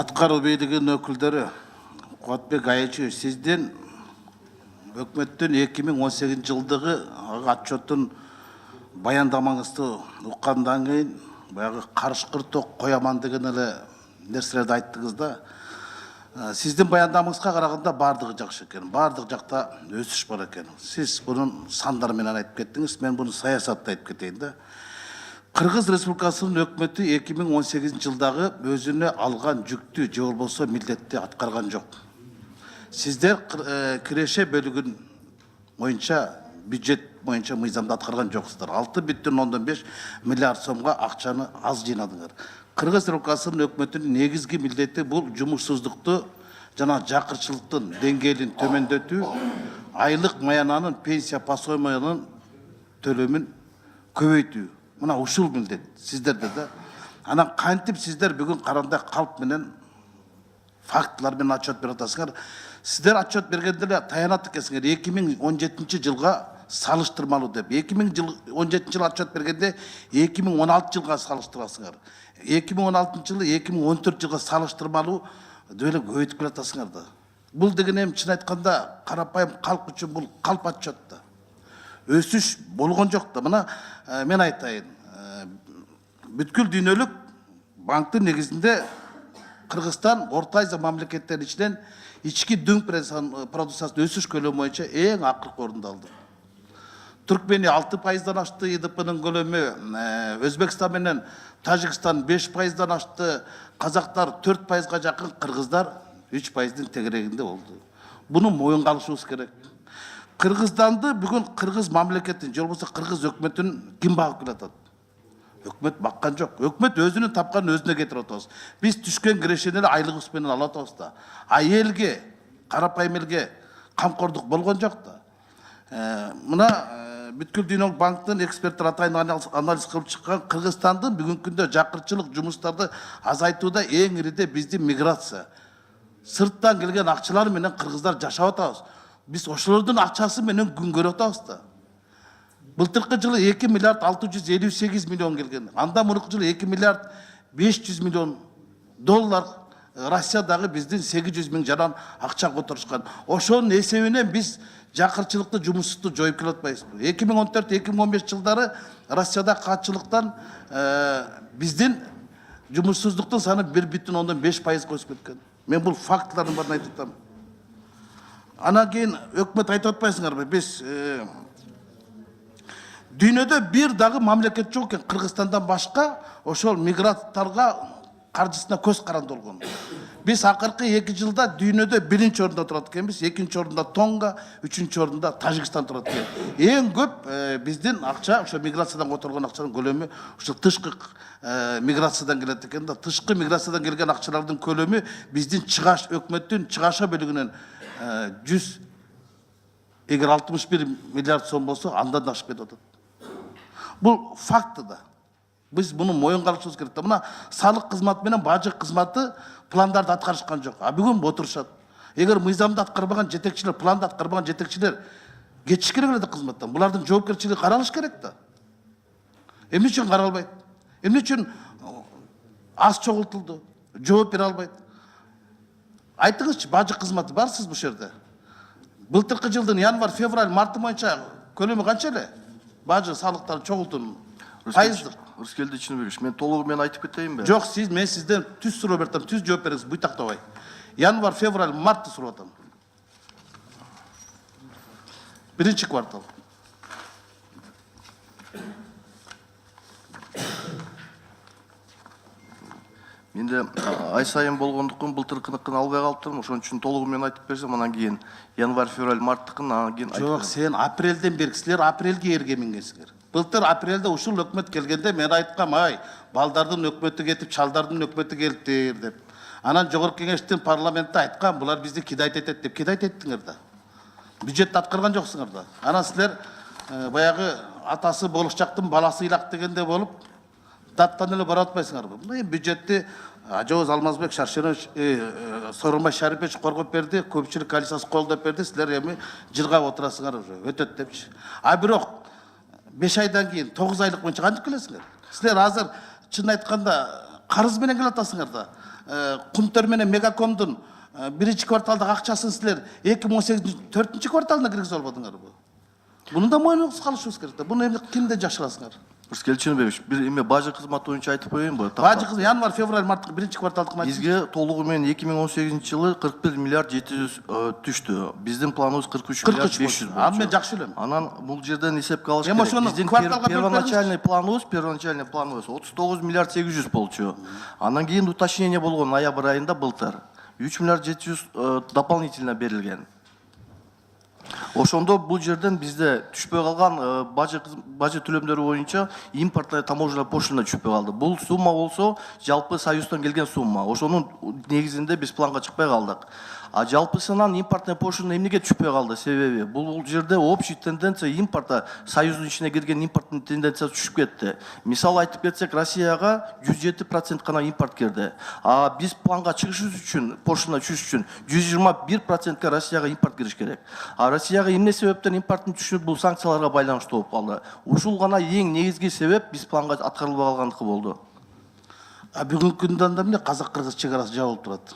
Аткаруу бийлигинин өкүлдөрү Кубатбек Айчы, сизден өкмөттүн 2018 жылдагы отчеттун баяндамаңызды уккандан кийин баягы карышкыр ток кояман деген эле нерселерди айттыңыз да. Сиздин баяндамаңызга караганда бардыгы жакшы экен, бардык жакта өсүш бар экен. Сиз мунун сандар менен айтып кеттиңиз, мен муну саясатта айтып кетейин да. Кыргыз Республикасынын өкмөтү 2018 жылдагы өзүнө алган жүктү же болбосо милдетти аткарган жок. Сиздер киреше бөлүгүн боюнча бюджет боюнча мыйзамды аткарган жоксуздар. 6,5 миллиард сомго акчаны аз жыйнадыңар. Кыргыз Республикасынын өкмөтүнүн негизги милдети бул жумушсуздукту жана жакырчылыктын деңгээлин төмөндөтүү, айлык маянанын, пенсия пособиянын төлөмүн көбөйтүү. Мына ушул милдет сиздерде да. Анан кантип сиздер бүгүн карандай калп менен фактылар менен отчет берип атасыңар. Сиздер отчет бергенде эле таянат экенсиңер 2017 жылга салыштырмалуу деп. 2017 жылы отчет бергенде 2016 жылга салыштырасыңар. 2016 жылы 2014 жылга салыштырмалуу деп эле көбөйтүп келатасыңар да. Бул деген эми чын айтканда карапайым калк үчүн бул калп отчет да. Өсүш болгон жок да. Мына мен айтайын. Бүткүл дүйнөлүк банктын негизинде Кыргызстан Орто Азия мамлекеттеринин ичинен ички дүң продукциясынын өсүш көлөмү боюнча эң акыркы орунду алды. Түркмения 6%дан ашты ИДПнын көлөмү, Өзбекстан менен Тажикстан 5%дан ашты, казактар 4%га жакын, кыргыздар 3%дин тегерегинде болду. Буну моюнга алышыбыз керек. Кыргызстанды бүгүн кыргыз мамлекетин, же болбосо кыргыз өкмөтүн ким багып келатат? Өкмөт баккан жок. Өкмөт өзүнүн тапканын өзүнө кетирип атабыз. Биз түшкөн кирешени эле айлыгыбыз менен алып атабыз да. А элге, карапайым элге камкордук болгон жок да. Мына бүткүл дүйнөлүк банктын эксперттер атайын анализ кылып чыккан Кыргызстандын бүгүнкү күндө жакырчылык жумуштарды азайтууда эң ириде биздин миграция. Сырттан келген акчалар менен кыргыздар жашап атабыз. Биз ошолордун акчасы менен күн көрүп атабыз да. Былтыркы жылы 2 миллиард 658 миллион келген. Анда мурунку жылы 2 миллиард 500 миллион доллар Россиядагы биздин 800 миң жаран акча которушкан. Ошонун эсебинен биз жакырчылыкты, жумушсуздукту жоюп келе атпайбызбы? 2014-2015 жылдары Россияда катчылыктан биздин жумушсуздуктун саны 1,5% өсүп кеткен. Мен бул фактылардын баарын айтып атам. Анан кийин өкмөт айтып атпайсыңарбы? Биз дүйнөдө бир дагы мамлекет жок экен Кыргызстандан башка ошол мигранттарга каржысына көз каранды болгон. Биз акыркы 2 жылда дүйнөдө 1-нчи орунда турат экенбиз, 2-нчи орунда Тонга, 3-нчи орунда Тажикстан турат экен. Эң көп биздин акча ошо миграциядан которгон акчанын көлөмү ошо тышкы миграциядан келет экен да. Тышкы миграциядан келген акчалардын көлөмү биздин чыгаш өкмөттүн чыгаша бөлүгүнөн 100 эгер 61 миллиард сом болсо андан да ашып кетип атат. Бул факты да. Биз буну моюнга алышыбыз керек да. Мына салык кызматы менен бажы кызматы пландарды аткарышкан жок. А бүгүн отурушат. Эгер мыйзамды аткарбаган жетекчилер, планды аткарбаган жетекчилер кетиш керек эле кызматтан. Булардын жоопкерчилиги каралыш керек да. Эмне үчүн каралбайт? Эмне үчүн аз чогултулду? Жооп бере албайт? Айтыңызчы, бажы кызматы барсыз бул жерде? Былтыркы жылдын январь, февраль, марты боюнча көлөмү канча эле? Бажы салыктарын чогултуунун пайыздык. Рыскелди Чыныбекович, мен толугу менен айтып кетейинби? Жок, мен сизден түз суроо берип атам, түз жооп бериңиз, буйтактабай. Январь, февраль, мартты сурап атам. Биринчи квартал. Менде ай сайын болгондуктан былтыркыныкын албай калыптырмын. Ошон үчүн толугу менен айтып берсем, анан кийин январь, февраль, марттыкын анан кийин айтып. Жок, сен апрелден бери силер апрелге эргемиңерсиңер. Былтыр апрелде ушул өкмөт келгенде мен айткам, балдардын өкмөтү кетип, чалдардын өкмөтү келиптир деп. Анан жогорку кеңештин парламентте айткам, булар бизди кидайт этет деп, кидайт эттиңер да. Бюджетти аткарган жоксуңар да. Анан силер баягы атасы болушчактын баласы ыйлак дегенде болуп, даттан эле барып атпайсыңарбы? Мына бюджетти Ажоз Алмазбек Шаршенович, Сооронбай Шарипович коргоп берди, көпчүлүк коалициясы колдоп берди, силер эми жыргап отурасыңар уже, өтөт депчи. А бирок 5 айдан кийин 9 айлык боюнча кантип келесиңер? Силер азыр чын айтканда карыз менен келатасыңар да. Кумтөр менен Мегакомдун биринчи кварталдагы акчасын силер 2018 4 кварталына киргизе албадыңарбы? Буну да мойнуңузга алышыбыз керек да. Буну эмне кимден жашырасыңар? Рыскелчинбекович, бир эме бажы кызматы боюнча айтып коеюнбу? Бажы кызматы январь, февраль, март биринчи кварталдыкын айтыңыз. Бизге толугу менен 2018 жылы 41 миллиард 700 түштү. Биздин планыбыз 43 миллиард 500 болчу. Аны мен жакшы билем. Анан бул жерден эсепке алыш Эми керек. ошону Биздин кварталга первоначальный планыбыз 39 миллиард 800 болчу. Анан кийин уточнение болгон ноябрь айында былтыр 3 миллиард 700 дополнительно берилген. Ошондо бул жерден бизде түшпөй калган бажы төлөмдөрү боюнча импортная таможенная пошлина түшпөй калды. Бул сумма болсо жалпы Союздан келген сумма. Ошонун негизинде биз планга чыкпай калдык. А жалпысынан импортная пошлина эмнеге түшпөй калды? Себеби бул жерде общий тенденция импорта Союздун ичине кирген импорттун тенденциясы түшүп кетти. Мисал айтып кетсек, Россияга 107% гана импорт кирди. А биз планга чыгышыбыз үчүн, пошлина түшүш үчүн 121%ка Россияга импорт кириш керек. А Россияга эмне себептен импорттун түшүп бул санкцияларга байланыштуу болуп калды. Ушул гана эң негизги себеп биз планга аткарылбай калгандыгы болду. А бүгүнкү күндө анда эмне казак-кыргыз чек арасы жабылып турат?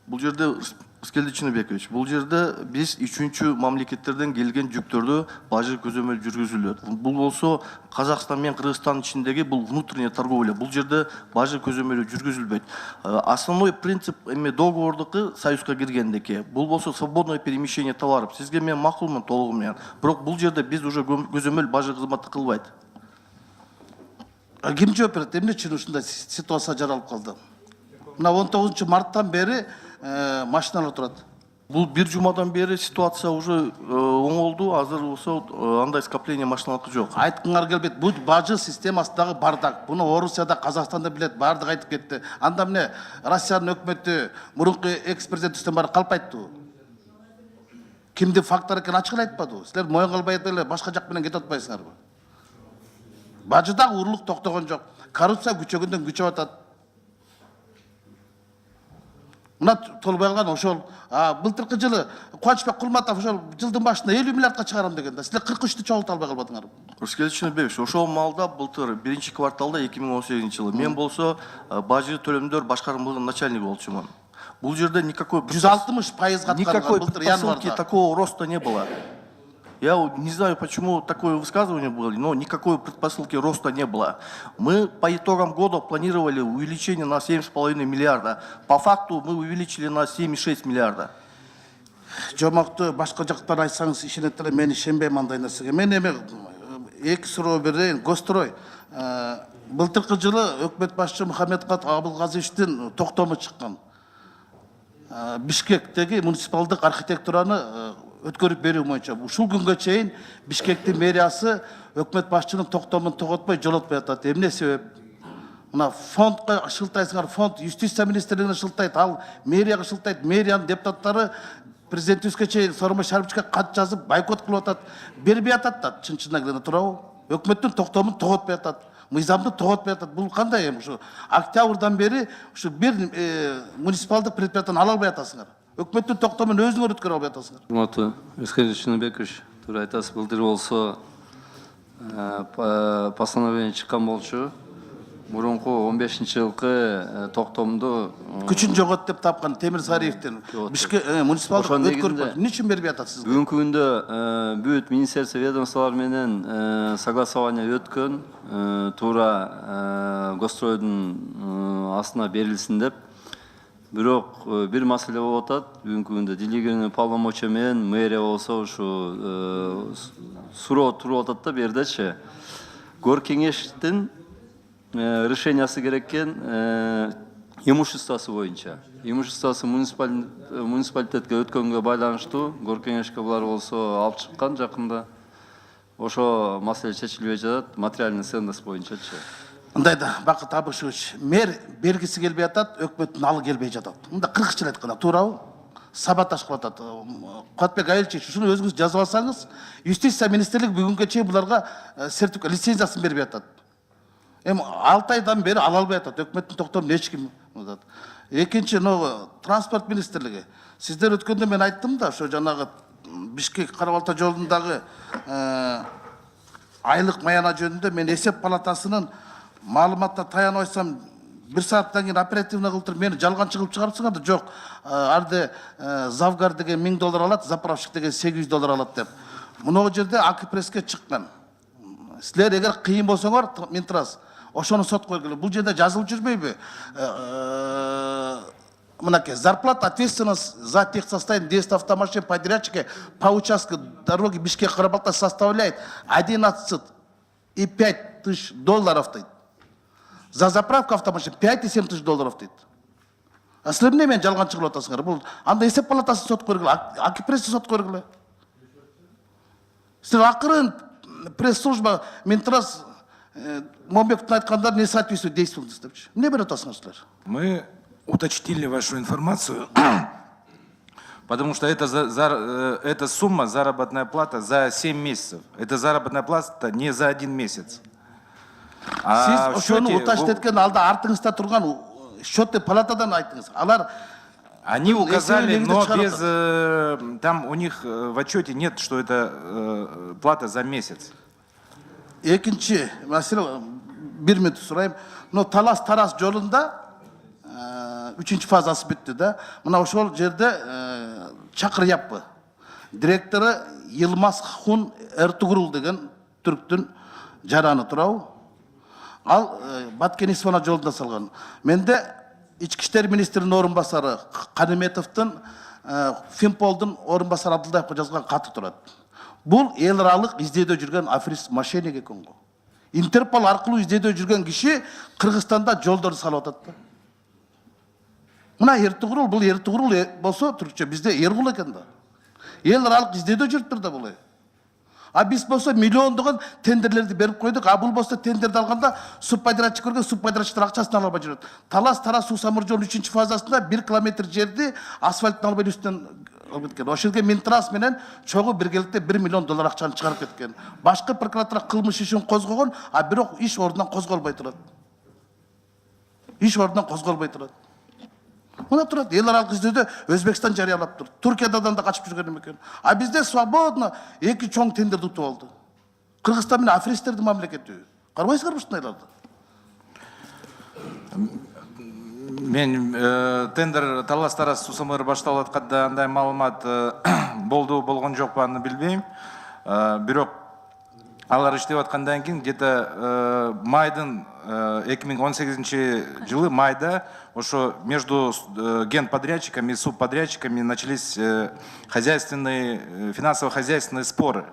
Бул жерде Рыскелдичинбекович, бул жерде биз 3-чү мамлекеттерден келген жүктөрдү бажы көзөмөл жүргүзүлөт. Бул болсо Казакстан менен Кыргызстан ичиндеги бул внутренняя торговля. Бул жерде бажы көзөмөлү жүргүзүлбөйт. Основной принцип эме договордуку Союзга киргендеки. Бул болсо свободное перемещение товаров. Сизге мен макулмун толугу менен. Бирок бул жерде биз уже көзөмөл бажы кызматы кылбайт. Ким жооп берет? Эмне үчүн ушундай ситуация жаралып калды? Мына 19 марттан бери машиналар турат. Бул бир жумадан бери ситуация уже оңолду. Азыр болсо андай скопление машиналар жок. Айткыңар келбейт. Бул бажы системасындагы бардак. Буну Орусияда, Казакстанда билет, бардык айтып кетти. Анда эмне Россиянын өкмөтү, мурунку экс-президент үстөн бары калп айтты. Кимдин фактор экенин ачык айтпады. Силер моюн калбай эле башка жак менен кетип атпайсыңарбы? Бажыдагы урлук токтогон жок. Коррупция күчөгөндөн күчөп атат. Мына толбой калган ошол былтыркы жылы Кубанычбек Кулматов ошол жылдын башында 50 миллиардка чыгарам деген да. Силер 43-тү чогулта албай калбадыңарбы? Рыскелдичинбекович, ошол малда былтыр биринчи кварталда 2018 жылы мен болсо бажы төлөмдөр башкармалыгынын начальниги болчумун. Бул жерде никакой 160% никакой былтыр предпосылки январда. такого роста не было. Я не знаю, почему такое высказывание было, но никакой предпосылки роста не было. Мы по итогам года планировали увеличение на 7,5 миллиарда. По факту мы увеличили на 7,6 миллиарда. Жомокту башка жактан айтсаңыз ишенет эле, мен ишенбейм андай нерсеге. Мен эми эки суроо берейин. Гострой былтыркы жылы өкмөт башчы Мухаммедкат Абылгазиевичтин токтому чыккан. Бишкектеги муниципалдык архитектураны өткөрүп берүү боюнча ушул күнгө чейин Бишкектин мэриясы өкмөт башчынын токтомун тоготпой жолотпой атат. Эмне себеп? Мына фондко шылтайсыңар, фонд юстиция министрлигине шылтайт, ал мэрияга шылтайт, мэриянын депутаттары президентибизге чейин Сооронбай Шариповичке кат жазып бойкот кылып атат. Бербей атат да, чын-чынына келгенде туурабы? Өкмөттүн токтомун тоготпой атат. Мыйзамды тоготпой атат. Бул кандай эми ушу октябрдан бери ушу бир муниципалдык предприятияны ала албай атасыңар. Өкмөттүн токтомун өзүңөр өткөрө албай атасыңар. Урматтуу Рыскелдичинбекович, туура айтасыз. Былтыр болсо постановление чыккан болчу. Мурунку 15-жылкы токтомду күчүн жогот деп тапкан Темирсариевдин Бишкек муниципалдык өткөрүп эмне үчүн бербей атат сизге? Бүгүнкү күндө бүт министерство ведомстволор менен согласование өткөн, туура Гостройдун астына берилсин деп. Бирок бир маселе болуп атат. Бүгүнкү күндө делегированный полномочия менен мэрия болсо ушу суроо туруп атат да бу жердечи. Гор кеңештин решениясы керек экен имуществосы боюнча. Имуществосы муниципалитетке өткөнгө байланыштуу гор кеңешке булар болсо алып чыккан жакында. Ошо маселе чечилбей жатат, материальный ценность боюнчачы. Мындайда Бакыт Абышевич, мэр бергиси келбей атат, өкмөттүн алы келбей жатат. Мында кыргызча айтканда туурабы? Саботаж кылып атат. Куатбек Айылчевич, ушуну өзүңүз жазып алсаңыз, юстиция министрлиги бүгүнгө чейин буларга сертификат лицензиясын бербей атат. Эми 6 айдан бери ала албай атат. Өкмөттүн токтомун эч ким атат. Экинчи, транспорт министрлиги. Сиздер өткөндө мен айттым да, ошо жанагы Бишкек Кара-Балта жолундагы айлык маяна жөнүндө мен эсеп палатасынын маалыматта таянып айтсам, 1 сааттан кейін оперативно кылтырып мени жалганчы кылып чыгарыпсыңар да. Жок, арды Завгар деген $1000 алат, заправщик деген $800 алат деп. Мына жерде Акипресске чыккан. Силер эгер кыйын болсоңор, Минтрас, ошону сот койгула. Бул жерде жазылып жүрбөйбү? Мынакей, зарплата, ответственность за техсостояние действия автомашин подрядчика по участку дороги Бишкек-Карабалта составляет $11,5 тысяч дейт. За заправку автомашин $5,7 тысяч дейт. А силер эмне менен жалганчы кылып атасыңар? Бул анда эсеп палатасы сот койгула, Акипрессти сот койгула. Силер акырын пресс-служба Минтрас Момбековдун айткандары не соответствует действительности депчи. Эмне берип атасыңар силер? Мы уточнили вашу информацию, потому что эта сумма, заработная плата за 7 месяцев. Это заработная плата не за 1 месяц. Сиз ошону утачты эткен алда артыңызда турган счетный палатадан айтыңыз. Алар они указали, но без там у них в отчете нет, что это плата за месяц. Экинчи маселе 1 минут сурайм. Но талас-тарас жолунда 3-нчы фазасы бүтті да. Мына ошол жерде чакырыппы. Директору Йылмаз Хун Эртугрул деген түрктүн жараны турабы. Ал Баткен Исфана жолунда салган. Менде Ички иштер министринин орун басары Каныметовдун Финполдун орун басары Абдылдаевге жазган каты турат. Бул эл аралык издөөдө жүргөн аферист мошенник экен го. Интерпол аркылуу издөөдө жүргөн киши Кыргызстанда жолдорду салып атат да. Мына Эртугрул, бул Эртугрул болсо түркчө бизде Эргул экен да. Эл аралык издөөдө жүрүптүр да бул. А биз болсо миллиондогон тендерлерди берип койдук. А бул болсо тендерди алганда субподрядчик көргөн, субподрядчиктер акчасын ала албай жүрөт. Талас-тарас суу самыр жолунун 3-нчы фазасында 1 километр жерди асфальттын албай үстүнөн алып кеткен. Ошол жерге Минтрас менен чогуу биргеликте $1 миллион акчаны чыгарып кеткен. Башкы прокуратура кылмыш ишин козгогон, а бирок иш ордунан козголбой турат. Иш ордунан козголбой турат. Мына турат, эл аралык издөөдө Өзбекстан жарыялап тур. Туркиядан да качып жүргөн экен. А бизде свободно 2 чоң тендерди утуп алды. Кыргызстан менен аферисттердин мамлекети. Карабайсыздар ушундайларды? Мен тендер талас-тарас суу самыр башталып атканда андай маалымат болду болгон жокпу аны билбейм. Бирок алар иштеп аткандан кийин где-то майдын 2018 жылы майда ошо между генподрядчиками и субподрядчиками начались хозяйственные, финансово-хозяйственные споры,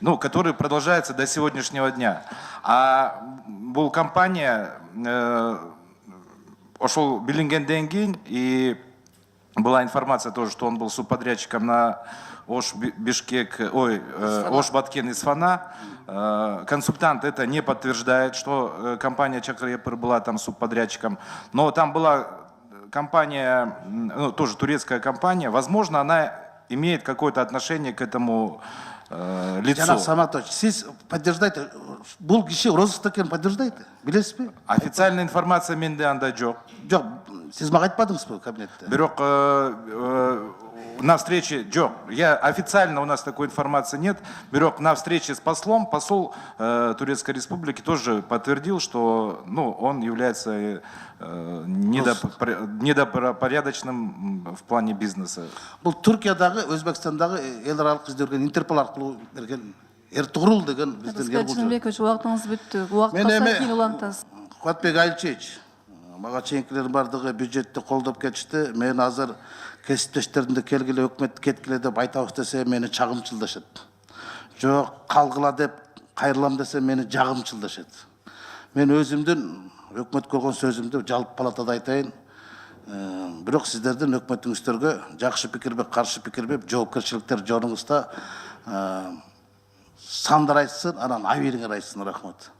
ну, которые продолжаются до сегодняшнего дня. А бул компания ошол билингенден кийин, и была информация тоже, что он был субподрядчиком на Ош Бишкек, Ош Баткен Исфана. Консультант это не подтверждает, что компания Чакрепер была там субподрядчиком. Но там была компания, ну, тоже турецкая компания. Возможно, она имеет какое-то отношение к этому лицу. Жанат Саматович, сиз подтверждаете, бул киши розыскта экенин подтверждаете? Билесизби? Официальная информация менде анда жок. Жок, сиз мага айтпадыңызбы кабинетте? Бирок на встрече, официально у нас такой информации нет, бирок на встрече с послом, посол Турецкой Республики тоже подтвердил, что, ну, он является недопорядочным в плане бизнеса. Бул Туркиядагы, Өзбекстандагы эл аралык издөргөн Интерпол аркылуу берген Эртугрул деген биздин Жинбекович, убактыңыз бүттү. Убактка кийин улантасыз. Куатбек Айылчевич, мага чейинкилердин бардыгы бюджетти колдоп кетишти. Мен азыр кесиптештеримди келгиле өкмөт кеткиле деп айтабыз десе мени чагымчылдашат. Жок, калгыла деп кайрылам десе мени жагымчылдашат. Мен өзүмдүн өкмөт көргөн сөзүмдү жалпы палатада айтайын. Бирок сиздердин өкмөтүңүздөргө жакшы пикирби, каршы пикирби, жоопкерчиликтер жонуңузда сандар айтсын, анан абийириңер айтсын. Рахмат.